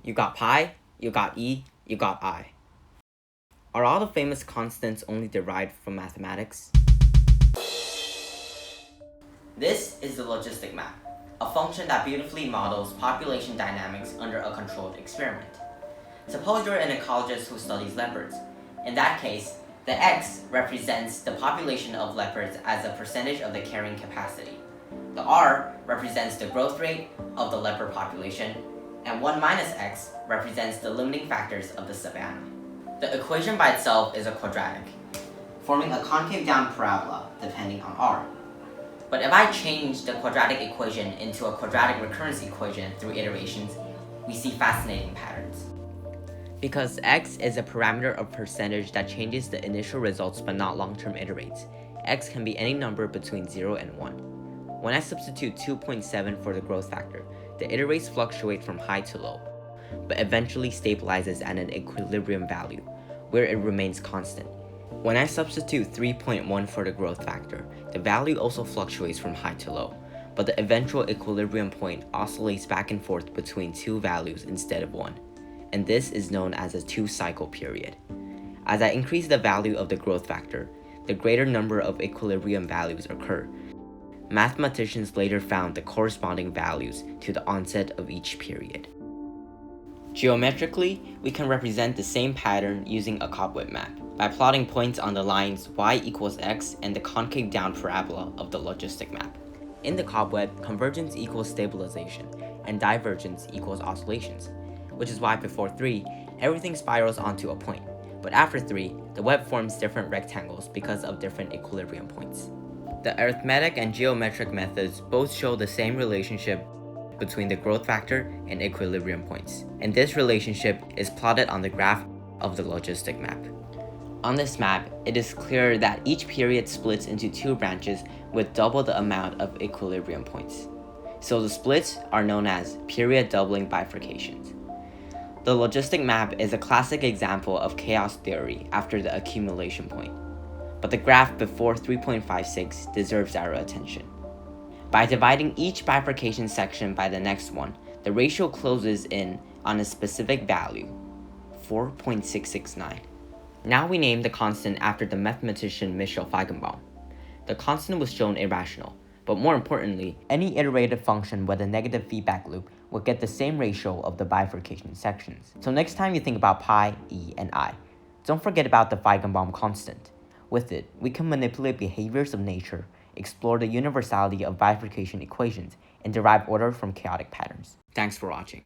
You got pi, you got e, you got I. Are all the famous constants only derived from mathematics? This is the logistic map, a function that beautifully models population dynamics under a controlled experiment. Suppose you're an ecologist who studies leopards. In that case, the x represents the population of leopards as a percentage of the carrying capacity. The r represents the growth rate of the leopard population, and 1 minus x represents the limiting factors of the savanna. The equation by itself is a quadratic, forming a concave down parabola depending on r. But if I change the quadratic equation into a quadratic recurrence equation through iterations, we see fascinating patterns. Because x is a parameter of percentage that changes the initial results but not long-term iterates, x can be any number between 0 and 1. When I substitute 2.7 for the growth factor, the iterates fluctuate from high to low, but eventually stabilizes at an equilibrium value, where it remains constant. When I substitute 3.1 for the growth factor, the value also fluctuates from high to low, but the eventual equilibrium point oscillates back and forth between two values instead of one, and this is known as a two-cycle period. As I increase the value of the growth factor, the greater number of equilibrium values occur. Mathematicians later found the corresponding values to the onset of each period. Geometrically, we can represent the same pattern using a cobweb map by plotting points on the lines y equals x and the concave down parabola of the logistic map. In the cobweb, convergence equals stabilization and divergence equals oscillations, which is why before 3, everything spirals onto a point, but after 3, the web forms different rectangles because of different equilibrium points. The arithmetic and geometric methods both show the same relationship between the growth factor and equilibrium points, and this relationship is plotted on the graph of the logistic map. On this map, it is clear that each period splits into two branches with double the amount of equilibrium points. So the splits are known as period doubling bifurcations. The logistic map is a classic example of chaos theory after the accumulation point, but the graph before 3.56 deserves our attention. By dividing each bifurcation section by the next one, the ratio closes in on a specific value, 4.669. Now we name the constant after the mathematician Feigenbaum. The constant was shown irrational, but more importantly, any iterative function with a negative feedback loop will get the same ratio of the bifurcation sections. So next time you think about pi, e, and I, don't forget about the Feigenbaum constant. With it, we can manipulate behaviors of nature, explore the universality of bifurcation equations, and derive order from chaotic patterns. Thanks for watching.